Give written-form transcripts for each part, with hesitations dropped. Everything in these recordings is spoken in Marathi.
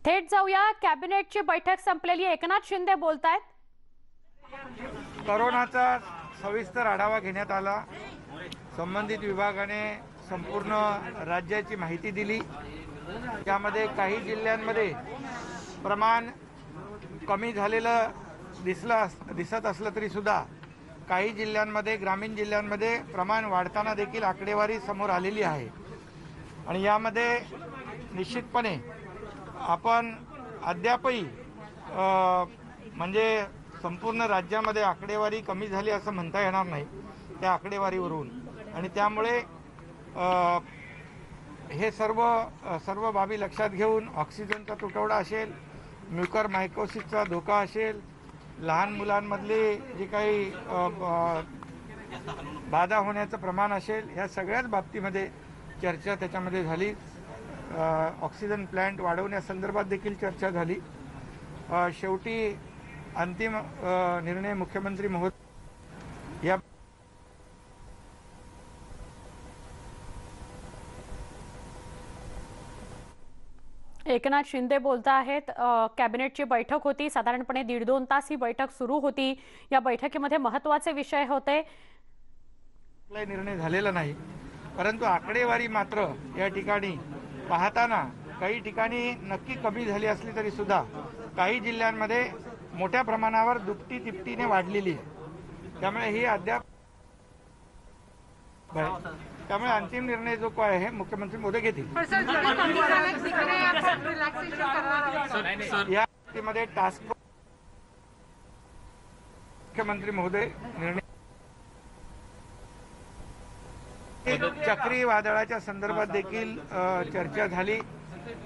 थेट जाऊया, कॅबिनेटची बैठक संपलेली, एकनाथ शिंदे बोलतायत। कोरोनाचा सविस्तर आढावा घेण्यात आला। संबंधित विभागाने संपूर्ण राज्याची माहिती दिली। त्यामध्ये काही जिल्ह्यांमध्ये प्रमाण कमी झालेलं दिसत असलं तरी सुद्धा काही जिल्ह्यांमध्ये, ग्रामीण जिल्ह्यांमध्ये प्रमाण वाढताना देखील आकडेवारी समोर आलेली आहे। आणि यामध्ये निश्चितपणे आपण अद्यापही म्हणजे संपूर्ण राज्यामध्ये आकडेवारी कमी झाली असं म्हणता येणार नाही त्या आकडेवारीवरून। आणि त्यामुळे हे सर्व बाबी लक्षात घेऊन ऑक्सिजनचा तुटवडा असेल, म्युकर मायकोसिसचा धोका असेल, लहान मुलांमधली जी काही बाधा होण्याचं प्रमाण असेल, या सगळ्याच बाबतीमध्ये चर्चा त्याच्यामध्ये झाली। ऑक्सिजन प्लांट वाढवण्यासंदर्भात देखील चर्चा झाली। शेवटी अंतिम निर्णय मुख्यमंत्री महोदय या एकनाथ शिंदे बोलता आहेत। कॅबिनेटची बैठक होती, साधारणपणे 1.5-2 तास ही बैठक सुरू होती। या बैठकीमध्ये महत्त्वाचे विषय होते। निर्णय झालेला नाही, परंतु आकडेवारी मात्र या ठिकाणी पाहताना काही ठिकाणी नक्की कमी झाली असली तरी सुद्धा काही जिल्ह्यांमध्ये मोठ्या प्रमाणावर दुपटी-तिपटीने वाढलेली आहे। त्यामुळे ही अद्याप त्यामुळे अंतिम निर्णय जो काय आहे मुख्यमंत्री महोदय घेतील। या बाबतीमध्ये टास्क फोर्स मुख्यमंत्री महोदय निर्णय चक्रीवादळाच्या संदर्भात देखील चर्चा झाली।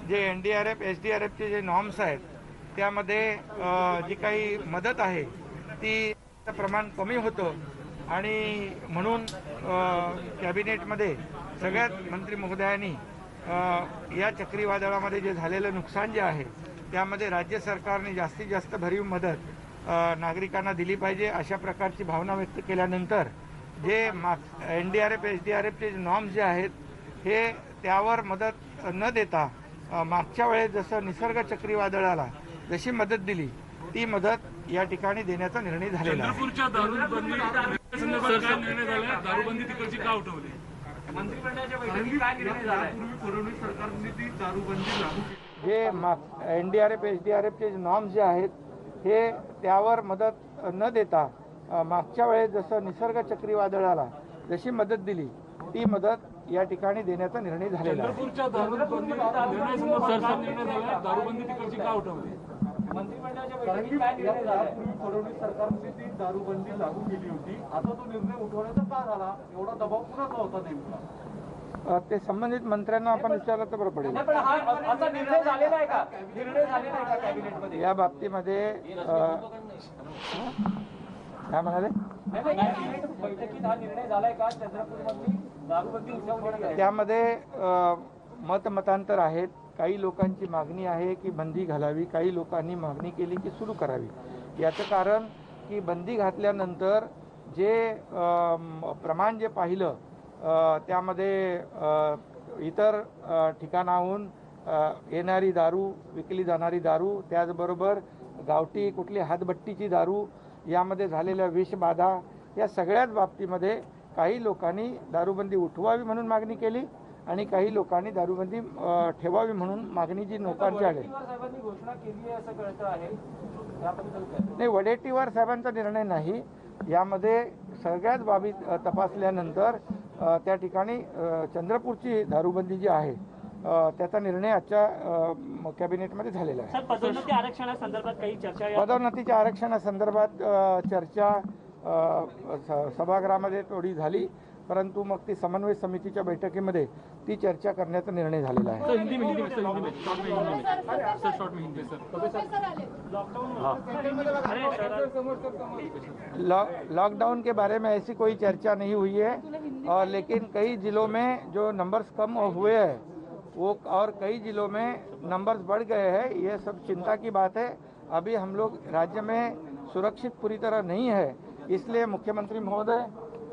जे एनडीआरएफ एसडीआरएफचे जे नॉर्म्स आहेत त्यामध्ये जी काही मदत आहे ती प्रमाण कमी होतं आणि म्हणून कॅबिनेटमध्ये सगळ्यात मंत्री महोदयांनी या चक्रीवादळामध्ये जे झालेलं नुकसान जे आहे त्यामध्ये राज्य सरकारने जास्तीत जास्त भरीव मदत नागरिकांना दिली पाहिजे अशा प्रकारची भावना व्यक्त केल्यानंतर जे एनडीआरएफ एसडीआरएफचे नॉर्म्स जे आहेत हे त्यावर मदत न देता मागच्या वेळेस जसं निसर्ग चक्रीवादळाला जशी मदत दिली ती मदत या ठिकाणी देण्याचा निर्णय झालेला आहे। दारूबंदी तिकडची का उठवली? मंत्रिमंडळाच्या बैठकीत काय निर्णय झाला? फडणवीस सरकारने ती दारूबंदी लागू केली। जे एनडीआरएफ एसडीआरएफचे नॉर्म्स जे आहेत हे त्यावर मदत न देता मागच्या वेळेस जसं निसर्ग चक्रीवादळाला जशी मदत दिली ती मदत या ठिकाणी देण्याचा निर्णय झालेला आहे। दारूबंदी तिकडची का उठवली? मंत्रिमंडळाच्या बैठकीत काय निर्णय झाला? फडणवीस सरकारने ती दारूबंदी लागू केली होती, आता तो निर्णय उठवण्याचा का झाला? एवढा दबाव कुणाचा होता नेमका? ते संबंधित मंत्र्यांना आपण विचारलं तर बरं पडेल। असा निर्णय झालेला आहे का? निर्णय झालेला आहे का कॅबिनेटमध्ये या बाबतीमध्ये काय म्हणाले? बैठकीत हा निर्णय झालाय का? चंद्रपूरमध्ये दारूबंदी उठवली? त्यामध्ये मतमतांतर आहेत। काही लोकांची मागणी आहे की बंदी घालावी, काही लोकांनी मागणी केली की सुरू करावी। याचं कारण की बंदी घातल्यानंतर जे प्रमाण जे पाहिलं त्यामध्ये इतर ठिकाणाहून येणारी दारू, विकली जाणारी दारू, त्याचबरोबर गावठी कुठली हातभट्टीची दारू, यामध्ये झालेल्या विषबाधा, या सगळ्याच बाबतीमध्ये काही लोकांनी दारूबंदी उठवावी म्हणून मागणी केली आणि काही लोकांनी दारूबंदी ठेवावी म्हणून मागणी जी लोकांची आहे। घोषणा केली आहे असं कळतं आहे, नाही, वडेट्टीवार साहेबांचा निर्णय नाही। यामध्ये सगळ्याच बाबी तपासल्यानंतर त्या ठिकाणी चंद्रपूरची दारूबंदी जी आहे त्याचा निर्णय आजच्या कॅबिनेटमध्ये झालेला आहे। पदोन्नती आरक्षणासंदर्भात काही चर्चा? पदोन्नतीच्या आरक्षणासंदर्भात चर्चा सभागृहामध्ये थोडी झाली, परंतु मग ती समन्वय समितीच्या बैठकीमध्ये ती चर्चा करण्याचा निर्णय झालेला है। लॉकडाउन के बारे में ऐसी कोई चर्चा नहीं हुई है, लेकिन कई जिलों में जो नंबर्स कम हुए हैं वो और कई जिलों में नंबर्स बढ़ गए हैं, ये सब चिंता की बात है। अभी हम लोग राज्य में सुरक्षित पूरी तरह नहीं है, इसलिए मुख्यमंत्री महोदय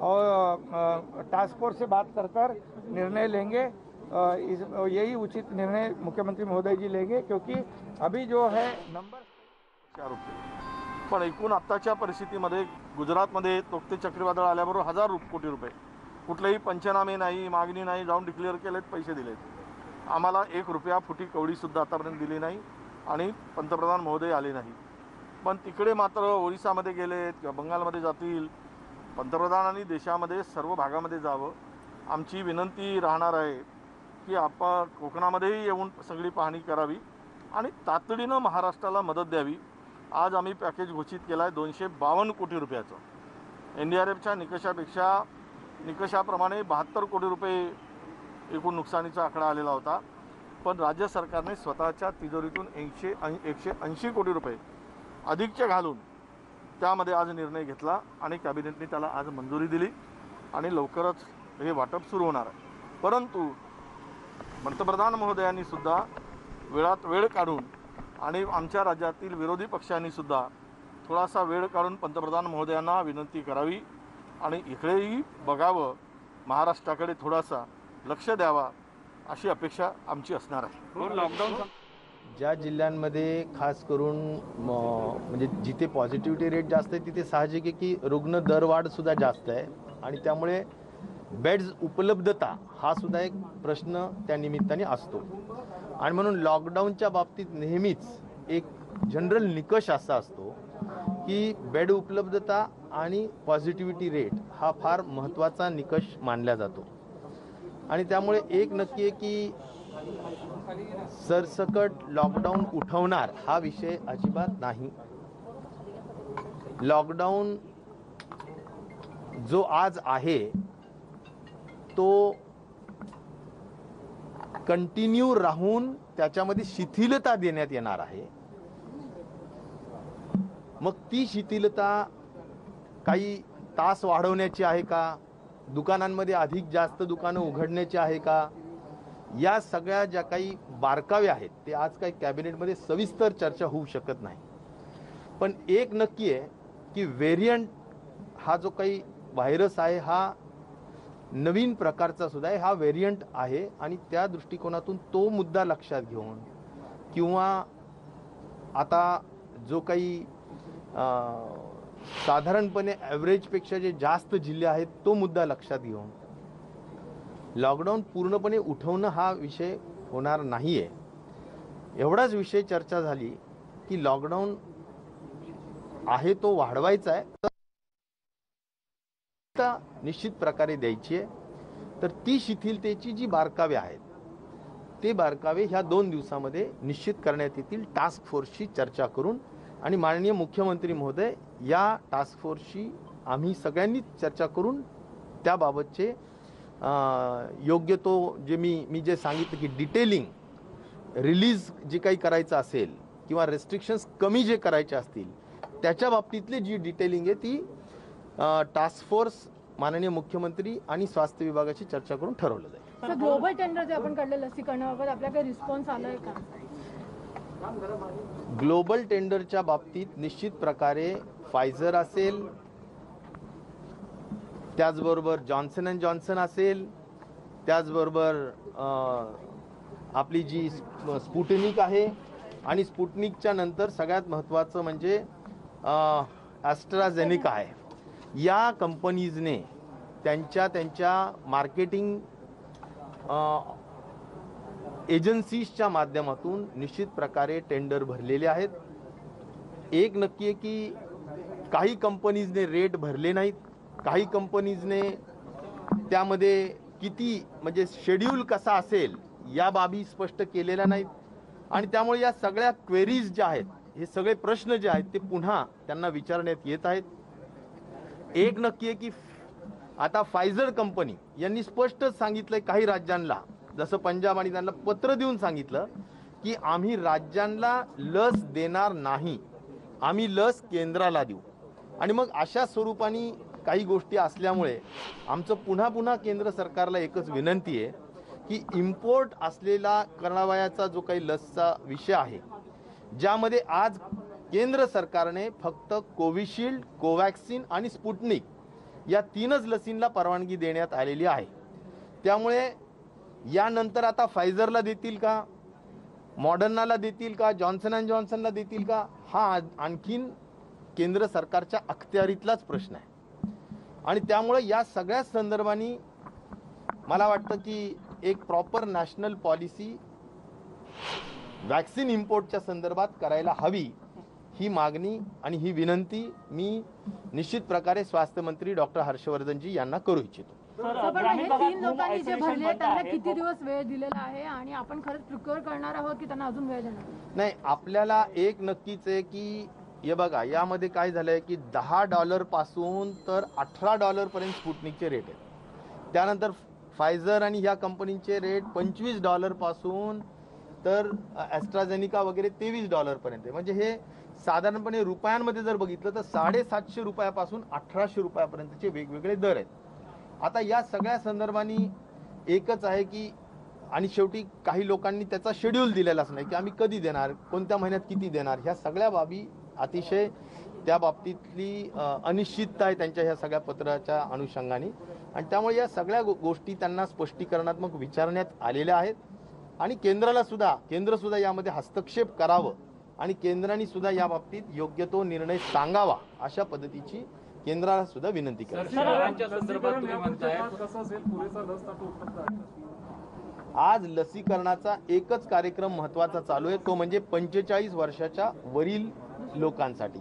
और टास्क फोर्स से बात कर निर्णय लेंगे यही उचित निर्णय मुख्यमंत्री महोदय जी लेंगे, क्योंकि अभी जो है नंबर 4 रुपये, पण एकूण आत्ताच्या परिस्थितीमध्ये गुजरातमध्ये तोक्ते चक्रीवादळ आल्याबरोबर 1000 कोटी रुपये, कुठलेही पंचनामे नाही, मागणी नाही, जाऊन डिक्लेअर केलेत, पैसे दिलेत. आम्हाला 1 रुपया फुटी कवडीसुद्धा आतापर्यंत दिली नाही आणि पंतप्रधान महोदय आले नाही. पण तिकडे मात्र ओरिसामध्ये गेलेत किंवा बंगालमध्ये जातील. पंतप्रधानांनी देशामध्ये सर्व भागामध्ये जावं. आमची विनंती राहणार आहे की आपण कोकणामध्येही येऊन सगळी पाहणी करावी आणि तातडीनं महाराष्ट्राला मदत द्यावी. आज आम्ही पॅकेज घोषित केलं आहे 252 कोटी रुपयाचं. NDRFच्या निकषाप्रमाणे 72 कोटी रुपये एकूण नुकसानीचा आकडा आलेला होता. पण राज्य सरकारने स्वतःच्या तिजोरीतून 180 कोटी रुपये अधिकचे घालून त्यामध्ये आज निर्णय घेतला आणि कॅबिनेटने त्याला आज मंजुरी दिली आणि लवकरच हे वाटप सुरू होणार आहे. परंतु पंतप्रधान महोदयांनी सुद्धा वेळात वेळ काढून आणि आमच्या राज्यातील विरोधी पक्षांनी सुद्धा थोडासा वेळ काढून पंतप्रधान महोदयांना विनंती करावी आणि इकडेही बघावं, महाराष्ट्राकडे थोडासा लक्ष द्यावा अशी अपेक्षा आमची असणार आहे. लॉकडाऊन ज्या जिल्ह्यांमध्ये खास करून म्हणजे जिथे पॉझिटिव्हिटी रेट जास्त आहे तिथे साहजिक आहे की रुग्ण दरवाढसुद्धा जास्त आहे आणि त्यामुळे बेड्स उपलब्धता हा सुद्धा एक प्रश्न त्या निमित्ताने असतो. आणि म्हणून लॉकडाऊनच्या बाबतीत नेहमीच एक जनरल निकष असा असतो की बेड उपलब्धता आणि पॉझिटिव्हिटी रेट हा फार महत्त्वाचा निकष मानला जातो. आणि त्यामुळे एक नक्की आहे की सरसकट लॉकडाऊन उठवणार हा विषय अजिबात नाही. लॉकडाऊन जो आज आहे तो कंटिन्यू राहून त्याच्यामध्ये शिथिलता देण्यात येणार आहे. मग ती शिथिलता काही तास वाढवण्याची आहे का, दुकानांमध्ये अधिक जास्त दुकानं उघडण्याची आहे का, या सगळ्या ज्या काही बारकावे आहेत ते आज काही कॅबिनेटमध्ये सविस्तर चर्चा होऊ शकत नाही. पण एक नक्की आहे की व्हेरियंट हा जो काही व्हायरस आहे हा नवीन प्रकारचा सुद्धा आहे, हा व्हेरियंट आहे आणि त्या दृष्टिकोनातून तो मुद्दा लक्षात घेऊन किंवा आता जो काही साधारणपणे ॲव्हरेजपेक्षा जे जास्त जिल्हे आहेत तो मुद्दा लक्षात घेऊन लॉकडाऊन पूर्णपणे उठवणं हा विषय होणार नाही आहे. एवढाच विषय चर्चा झाली की लॉकडाऊन आहे तो वाढवायचा आहे, निश्चित प्रकारे द्यायची आहे. तर ती शिथिलतेची जी बारकावे आहेत ते बारकावे ह्या 2 दिवसामध्ये निश्चित करण्यात येतील टास्क फोर्सची चर्चा करून. आणि माननीय मुख्यमंत्री महोदय या टास्क फोर्सशी आम्ही सगळ्यांनी चर्चा करून त्याबाबतचे योग्य तो जे मी जे सांगितलं की डिटेलिंग रिलीज जे काही करायचं असेल किंवा रेस्ट्रिक्शन्स कमी जे करायचे असतील त्याच्या बाबतीतली जी डिटेलिंग आहे ती टास्क फोर्स माननीय मुख्यमंत्री आणि स्वास्थ्य विभागाची चर्चा करून ठरवलं जाईल. सर, ग्लोबल टेंडर जे आपण काढलं लसीकरणाबाबत आपल्याकडे रिस्पॉन्स आलाय का? ग्लोबल टेंडरच्या बाबतीत निश्चित प्रकारे फायझर असेल, त्याचबरोबर जॉन्सन अँड जॉन्सन असेल, त्याचबरोबर आपली जी स्पुटनिक आहे आणि स्पुटनिकच्या नंतर सगळ्यात महत्त्वाचं म्हणजे ॲस्ट्राझेनिका आहे. या कंपनीजने त्यांच्या मार्केटिंग एजन्सीजच्या माध्यमातून निश्चित प्रकारे टेंडर भरलेले आहेत. एक नक्की आहे की काही कंपनीजने रेट भरले नाहीत, काही कंपनीजने त्यामध्ये किती म्हणजे शेड्यूल कसा असेल या बाबी स्पष्ट केलेल्या नाहीत. आणि त्यामुळे या सगळ्या क्वेरीज ज्या आहेत, हे सगळे प्रश्न जे आहेत ते पुन्हा त्यांना विचारण्यात येत आहेत. एक नक्की आहे की आता फायझर कंपनी यांनी स्पष्ट सांगितलंय काही राज्यांना, जसं पंजाब आणि त्यांना पत्र देऊन सांगितलं की आम्ही राज्यांना लस देणार नाही, आम्ही लस केंद्राला देऊ. आणि मग अशा स्वरूपाने काही गोष्टी असल्यामुळे आमचं पुन्हा केंद्र सरकारला एकच विनंती आहे की इम्पोर्ट असलेला करावयाचा जो काही लसचा विषय आहे, ज्यामध्ये आज केंद्र सरकारने फक्त कोविशिल्ड, कोवॅक्सिन आणि स्पुटनिक या 3च लसींना परवानगी देण्यात आलेली आहे. त्यामुळे यानंतर आता फायझरला देतील का, मॉडर्नाला देतील का, जॉन्सन अँड जॉन्सनला देतील का, हा आणखीन केंद्र सरकारच्या अखत्यारीतलाच प्रश्न आहे. आणि त्यामुळे या सगळ्या संदर्भाने मला वाटतं की एक प्रॉपर नॅशनल पॉलिसी वॅक्सिन इम्पोर्टच्या संदर्भात करायला हवी, ही मागणी आणि ही विनंती मी निश्चित प्रकारे स्वास्थ्य मंत्री डॉक्टर हर्षवर्धनजी यांना करू इच्छितो. पण हे 3 लोकांनी जे भरले त्यांना किती दिवस वेळ दिलेला आहे आणि आपण खरंच प्रिक्युअर करणार आहोत की त्यांना अजून वेळ देणार? नाही, आपल्याला एक नक्कीच आहे की हे बघा, यामध्ये काय झालंय की $10 पासून तर $18 पर्यंत स्पुटनिकचे रेट आहेत. त्यानंतर फायझर आणि ह्या कंपनीचे रेट $25 पासून तर ॲस्ट्राझेनिका वगैरे $23 पर्यंत आहे. म्हणजे हे साधारणपणे रुपयांमध्ये जर बघितलं तर 750 रुपयापासून 1800 रुपयापर्यंतचे वेगवेगळे दर आहेत. आता या सगळ्या संदर्भाने एकच आहे की, आणि शेवटी काही लोकांनी त्याचा शेड्यूल दिलेलाच नाही की आम्ही कधी देणार, कोणत्या महिन्यात किती देणार, ह्या सगळ्या बाबी अतिशय त्या बाबतीतली अनिश्चितता आहे त्यांच्या ह्या सगळ्या पत्राच्या अनुषंगाने. आणि त्यामुळे या सगळ्या गोष्टी त्यांना स्पष्टीकरणात्मक विचारण्यात आलेल्या आहेत. आणि केंद्र सुद्धा यामध्ये हस्तक्षेप करावं आणि केंद्राने सुद्धा या बाबतीत योग्य तो निर्णय सांगावा, अशा पद्धतीची केंद्राला सुद्धा विनंती करते. आज लसीकरणाचा एकच कार्यक्रम महत्वाचा चालू आहे, तो म्हणजे 45 वर्षाच्या वरील लोकांसाठी.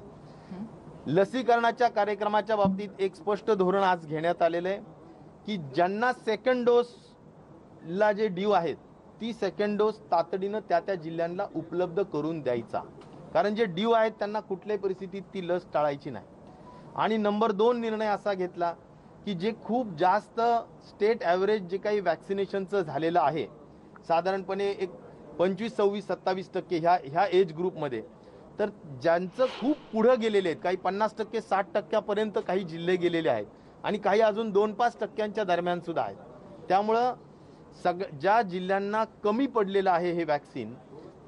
लसीकरणाच्या कार्यक्रमाच्या बाबतीत एक स्पष्ट धोरण आज घेण्यात आलेलं आहे की ज्यांना सेकंड डोसला जे ड्यू आहेत ती सेकंड डोस तातडीनं त्या जिल्ह्यांना उपलब्ध करून द्यायचा, कारण जे ड्यू आहेत त्यांना कुठल्याही परिस्थितीत ती लस टाळायची नाही. आणि नंबर 2 निर्णय असा घेतला की जे खूप जास्त स्टेट ॲव्हरेज जे काही वॅक्सिनेशनचं झालेलं आहे, साधारणपणे एक 25, 26, 27% ह्या एज ग्रुपमध्ये, तर ज्यांचं खूप पुढं गेलेले आहेत, काही 50%, 60% काही जिल्हे गेलेले आहेत आणि काही अजून 2-5% दरम्यान सुद्धा आहेत. त्यामुळं ज्या जिल्ह्यांना कमी पडलेलं आहे हे वॅक्सिन,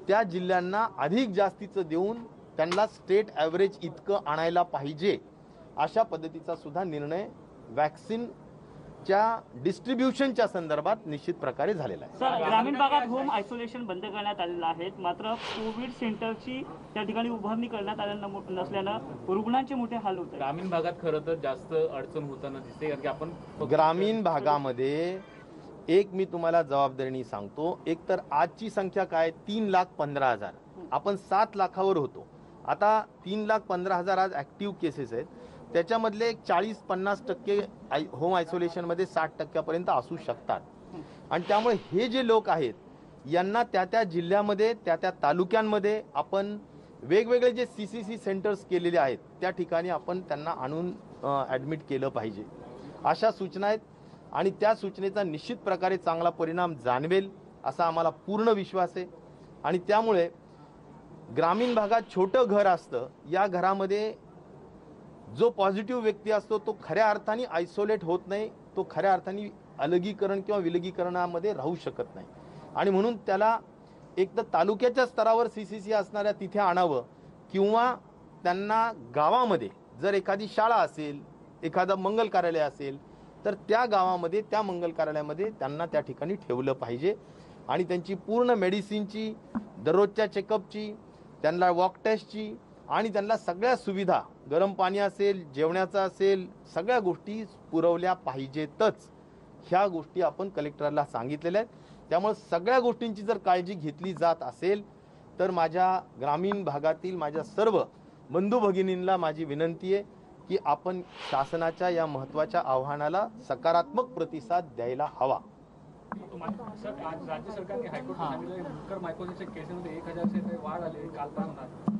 त्या जिल्ह्यांना अधिक जास्तीचं देऊन त्यांना स्टेट ॲव्हरेज इतकं आणायला पाहिजे, अशा पद्धतीचा सुद्धा निर्णय वॅक्सिनच्या डिस्ट्रीब्युशनच्या संदर्भात निश्चित प्रकारे झालेला आहे. सर, ग्रामीण भागात होम आयसोलेशन बंद करण्यात आलेलं आहे, मात्र कोविड सेंटरची त्या ठिकाणी उभारणी करण्यात आलेलं नसल्यानं रुग्णांचे मोठे हाल होत आहेत. ग्रामीण भागात खरं तर जास्त अडचण होताना दिसते, कारण की आपण ग्रामीण भागामध्ये एक मी तुम्हाला जबाबदारीने सांगतो, एक तर आजची संख्या काय, 3,15,000. आपण 7 लाखावर होतो. आता 3,15,000 आज ॲक्टिव्ह केसेस आहेत. त्याच्यामधले 40-50% होम आयसोलेशनमध्ये 60% असू शकतात. आणि त्यामुळे हे जे लोक आहेत यांना त्या जिल्ह्यामध्ये त्या तालुक्यांमध्ये आपण वेगवेगळे जे CCC सेंटर्स केलेले आहेत त्या ठिकाणी आपण त्यांना आणून ॲडमिट केलं पाहिजे, अशा सूचना आहेत. आणि त्या सूचनेचा निश्चित प्रकारे चांगला परिणाम जाणवेल असा आम्हाला पूर्ण विश्वास आहे. आणि त्यामुळे ग्रामीण भागात छोटं घर असतं, या घरामध्ये जो पॉझिटिव्ह व्यक्ती असतो तो खऱ्या अर्थाने आयसोलेट होत नाही, तो खऱ्या अर्थाने अलगीकरण किंवा विलगीकरणामध्ये राहू शकत नाही. आणि म्हणून त्याला एक तर तालुक्याच्या स्तरावर CCC असणाऱ्या तिथे आणावं, किंवा त्यांना गावामध्ये जर एखादी शाळा असेल, एखादं मंगल कार्यालय असेल, तर त्या गावामध्ये त्या मंगल कार्यालयामध्ये त्यांना त्या ठिकाणी ठेवलं पाहिजे. आणि त्यांची पूर्ण मेडिसिनची, दररोजच्या चेकअपची, त्यांना वॉक टेस्टची आणि त्यांना सगळ्या सुविधा, गरम पाणी असेल, जेवणाचं असेल, सगळ्या गोष्टी पुरवल्या पाहिजेतच. ह्या गोष्टी आपण कलेक्टरला सांगितलेल्या आहेत. त्यामुळे सगळ्या गोष्टींची जर काळजी घेतली जात असेल तर माझ्या ग्रामीण भागातील माझ्या सर्व बंधू भगिनींना माझी विनंती आहे की आपण शासनाच्या या महत्त्वाच्या आव्हानाला सकारात्मक प्रतिसाद द्यायला हवा. सर, आज राज्य सरकारने हायकोर्टात सांगितलं मुकर मायकोसिसच्या केसेसमध्ये 1000 वाढ आली काल प्रमाणात.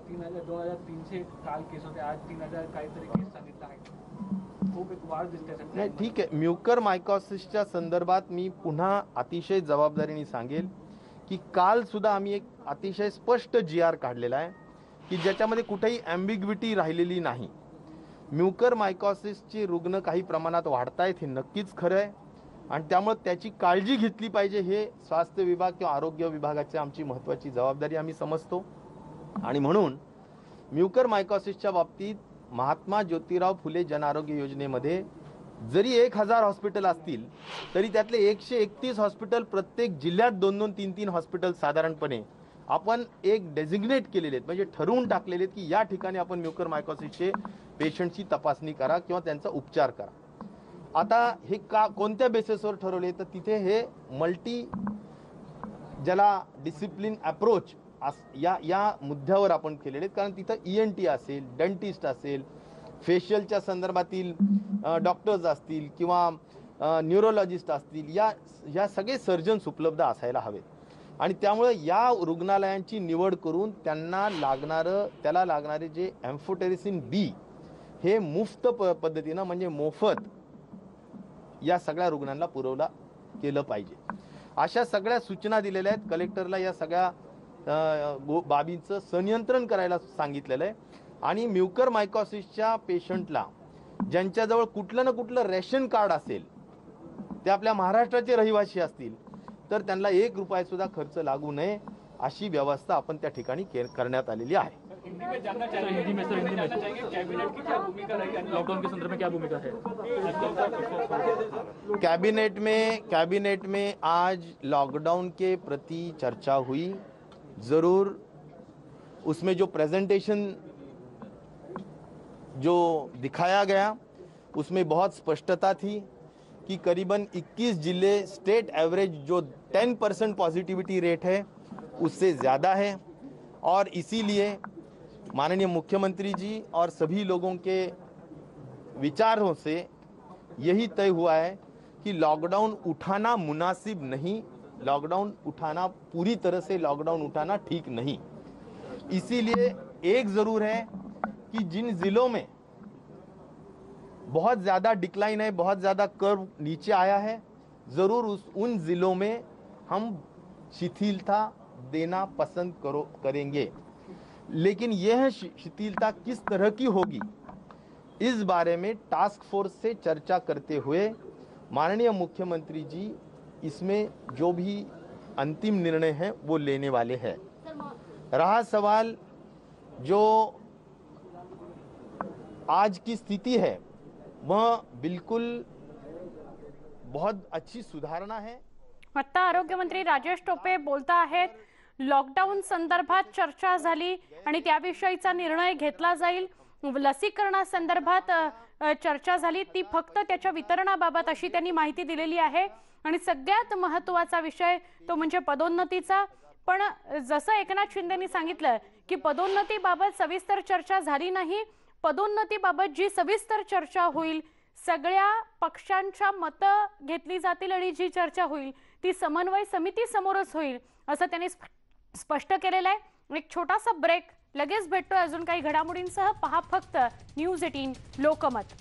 2,300 काल केस होते, आज 3,000 काहीतरी केस सांगितलं आहे. खूप एक वाढ दिसते. नाही, ठीक आहे. म्युकर मायकोसिसच्या संदर्भात मी पुन्हा अतिशय जबाबदारीने सांगेल की काल सुद्धा आम्ही एक अतिशय स्पष्ट GR काढलेला आहे की ज्याच्यामध्ये कुठेही ॲम्बिग्विटी राहिलेली नाही. म्युकर मायकोसिसची रुग्ण काही प्रमाणात वाढतायत, हे नक्कीच खरं आहे. आणि त्यामुळे त्याची काळजी घेतली पाहिजे, हे स्वास्थ्य विभाग किंवा आरोग्य विभागाची आमची महत्त्वाची जबाबदारी आम्ही समजतो. आणि म्हणून म्युकर मायकोसिसच्या बाबतीत महात्मा ज्योतिराव फुले जन आरोग्य योजनेमध्ये जरी 1000 हॉस्पिटल असतील तरी त्यातले 131 हॉस्पिटल प्रत्येक जिल्ह्यात 2-2, 3-3 हॉस्पिटल साधारणपणे आपण एक डेझिग्नेट केलेले आहेत, म्हणजे ठरवून टाकलेले आहेत की या ठिकाणी आपण म्युकरमायकोसिसचे पेशंटची तपासणी करा किंवा त्यांचा उपचार करा. आता हे कोणत्या बेसिसवर ठरवले, तर तिथे हे मल्टी ज्याला डिसिप्लिन अप्रोच या मुद्द्यावर आपण केलेले आहेत. कारण तिथं ENT असेल, डेंटिस्ट असेल, फेशियलच्या संदर्भातील डॉक्टर्स असतील किंवा न्यूरोलॉजिस्ट असतील, या सगळे सर्जन्स उपलब्ध असायला हवेत. आणि त्यामुळे या रुग्णालयांची निवड करून त्याला लागणारे जे एम्फोटेरिसिन B हे मुफ्त पद्धतीनं म्हणजे मोफत या सगळ्या रुग्णांना पुरवला केलं पाहिजे. अशा सगळ्या सूचना दिलेल्या आहेत. कलेक्टरला या सगळ्या बाबींचं संनियंत्रण करायला सांगितलेलं आहे. आणि म्युकरमायकोसिसच्या पेशंटला ज्यांच्याजवळ कुठलं ना कुठलं रेशन कार्ड असेल, ते आपल्या महाराष्ट्राचे रहिवासी असतील, तर त्यांना 1 रुपया सुद्धा खर्च लागू नये अशी व्यवस्था आपण त्या ठिकाणी करण्यात आलेली आहे. लॉकडाउन के संदर्भ में क्या भूमिका है? कैबिनेट में आज लॉकडाउन के प्रति चर्चा हुई. जरूर उसमें जो प्रेजेंटेशन जो दिखाया गया उसमें बहुत स्पष्टता थी कि करीबन 21 जिले स्टेट एवरेज जो 10% पॉजिटिविटी रेट है उससे ज़्यादा है. और इसीलिए माननीय मुख्यमंत्री जी और सभी लोगों के विचारों से यही तय हुआ है कि लॉकडाउन उठाना मुनासिब नहीं, लॉकडाउन उठाना पूरी तरह से लॉकडाउन उठाना ठीक नहीं. इसीलिए एक ज़रूर है कि जिन ज़िलों में बहुत ज़्यादा डिक्लाइन है, बहुत ज़्यादा कर्व नीचे आया है, ज़रूर उन ज़िलों में हम शिथिलता देना पसंद करेंगे. लेकिन यह शिथिलता किस तरह की होगी, इस बारे में टास्क फोर्स से चर्चा करते हुए माननीय मुख्यमंत्री जी इसमें जो भी अंतिम निर्णय है वो लेने वाले हैं. रहा सवाल जो आज की स्थिति है, वह बिल्कुल बहुत अच्छी सुधारणा है. आता आरोग्यमंत्री राजेश टोपे बोलता आहेत, लॉकडाऊन संदर्भात चर्चा झाली आणि त्याविषयीचा निर्णय घेतला जाईल. लसीकरणासंदर्भात चर्चा झाली, ती फक्त त्याच्या वितरणाबाबत अशी त्यांनी माहिती दिलेली आहे. आणि सगळ्यात महत्त्वाचा विषय तो म्हणजे पदोन्नतीचा. पण जसं एकनाथ शिंदेंनी सांगितलं की पदोन्नतीबाबत सविस्तर चर्चा झाली नाही, पदोन्नतीबाबत जी सविस्तर चर्चा होईल, सगळ्या पक्षांच्या मतं घेतली जातील आणि जी चर्चा होईल ती समन्वय समिती समोरच होईल असं त्यांनी स्पष्ट केलेलं आहे. एक छोटासा ब्रेक, लगेच भेटतोय अजून काही घडामोडींसह. पहा फक्त न्यूज 18 लोकमत.